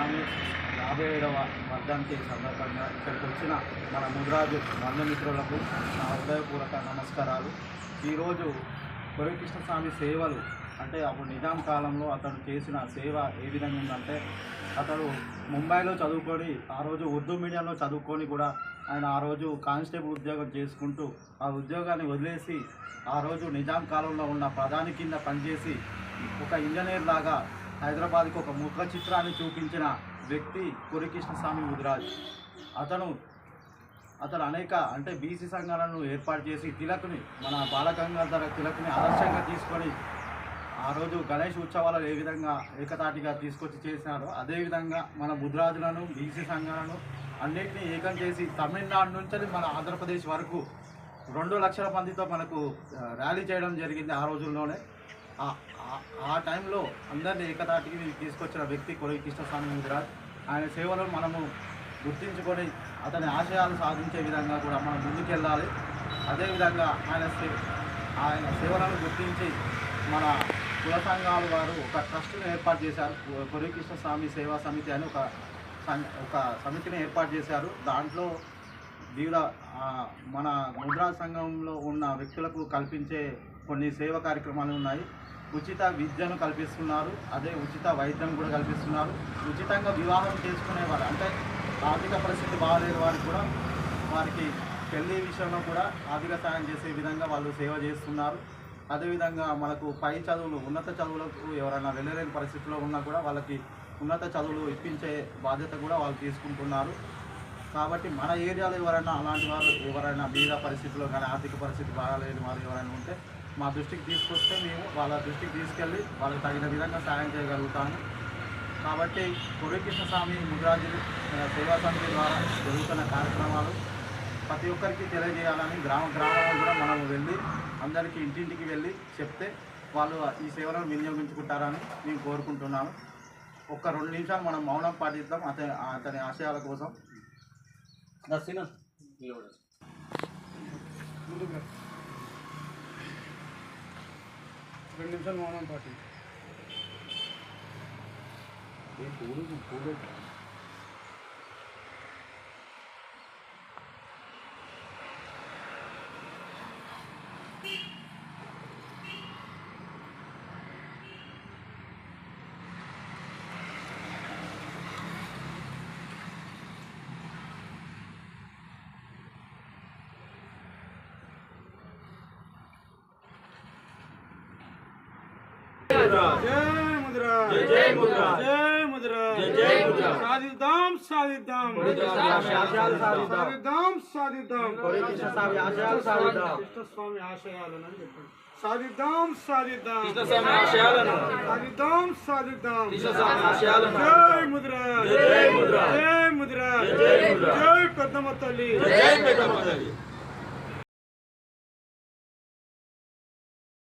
స్వామి 57వ వర్ధంతి సందర్భంగా ఇక్కడికి వచ్చిన మన ముదిరాజు బంధుమిత్రులకు నా హృదయపూర్వక నమస్కారాలు. ఈరోజు కొరవి కృష్ణస్వామి సేవలు అంటే అప్పుడు నిజాం కాలంలో అతను చేసిన సేవ ఏ విధంగా ఉందంటే, అతడు ముంబైలో చదువుకొని ఆ రోజు ఉర్దూ మీడియంలో చదువుకొని కూడా ఆయన ఆ రోజు కానిస్టేబుల్ ఉద్యోగం చేసుకుంటూ ఆ ఉద్యోగాన్ని వదిలేసి ఆ రోజు నిజాం కాలంలో ఉన్న ప్రధాని కింద పనిచేసి ఒక ఇంజనీర్ లాగా హైదరాబాద్కి ఒక ముఖ చిత్రాన్ని చూపించిన వ్యక్తి కొరవి కృష్ణస్వామి ముదిరాజ్. అతను అనేక అంటే బీసీ సంఘాలను ఏర్పాటు చేసి తిలక్ని మన బాలగంగాధర తిలక్ని ఆదర్శంగా తీసుకొని ఆ రోజు గణేష్ ఉత్సవాలను ఏ విధంగా ఏకతాటిగా తీసుకొచ్చి చేసినారో అదేవిధంగా మన ముదిరాజులను బీసీ సంఘాలను అన్నింటినీ ఏకం చేసి తమిళనాడు నుంచి మన ఆంధ్రప్రదేశ్ వరకు 2 లక్షల మందితో మనకు ర్యాలీ చేయడం జరిగింది ఆ రోజుల్లోనే. ఆ టైంలో అందరినీ ఏకతాటికి తీసుకొచ్చిన వ్యక్తి కొరవి కృష్ణస్వామి ముదిరాజ్. ఆయన సేవలను మనము గుర్తించుకొని అతని ఆశయాలు సాధించే విధంగా కూడా మనం ముందుకెళ్ళాలి. అదేవిధంగా ఆయన సేవలను గుర్తించి మన కుల సంఘాల వారు ఒక ట్రస్ట్ని ఏర్పాటు చేశారు. కొరవి కృష్ణస్వామి సేవా సమితి అని ఒక సమితిని ఏర్పాటు చేశారు. దాంట్లో వివిధ మన ముదిరాజ్ సంఘంలో ఉన్న వ్యక్తులకు కల్పించే కొన్ని సేవా కార్యక్రమాలు ఉన్నాయి. ఉచిత విద్యను కల్పిస్తున్నారు, అదే ఉచిత వైద్యం కూడా కల్పిస్తున్నారు. ఉచితంగా వివాహం చేసుకునేవారు అంటే ఆర్థిక పరిస్థితి బాగాలేని వారికి కూడా వారికి పెళ్లి విషయంలో కూడా ఆర్థిక సాయం చేసే విధంగా వాళ్ళు సేవ చేస్తున్నారు. అదేవిధంగా మనకు పై చదువులు ఉన్నత చదువులకు ఎవరైనా వెళ్ళలేని పరిస్థితిలో ఉన్నా కూడా వాళ్ళకి ఉన్నత చదువులు ఇప్పించే బాధ్యత కూడా వాళ్ళు తీసుకుంటున్నారు. కాబట్టి మన ఏరియాలో ఎవరైనా బీద పరిస్థితిలో కానీ ఆర్థిక పరిస్థితి బాగాలేని వారు ఎవరైనా ఉంటే మా దృష్టికి తీసుకొస్తే మేము వాళ్ళ దృష్టికి తీసుకెళ్ళి వాళ్ళకి తగిన విధంగా సాయం చేయగలుగుతాము. కాబట్టి కొరవి కృష్ణస్వామి ముదిరాజులు సేవా సమితి ద్వారా జరుగుతున్న కార్యక్రమాలు ప్రతి ఒక్కరికి తెలియజేయాలని గ్రామంలో కూడా మనం వెళ్ళి అందరికీ ఇంటింటికి వెళ్ళి చెప్తే వాళ్ళు ఈ సేవలను వినియోగించుకుంటారని నేను కోరుకుంటున్నాను. ఒక్క 2 నిమిషాలు మనం మౌనం పాటిద్దాం అతని ఆశయాల కోసం. దర్శన 2 నిమిషాలు మౌనం పాటి. సాధిద్దాం సాధిద్దాం కృష్ణస్వామి ఆశయాలను చెప్పండి. సాధిద్దాం సాధిద్దాం సాధిద్దాం సాధిద్దాం. జై ముదిరాజ్, జై ముదిరాజ్, జై పెద్దమ్మ తల్లి.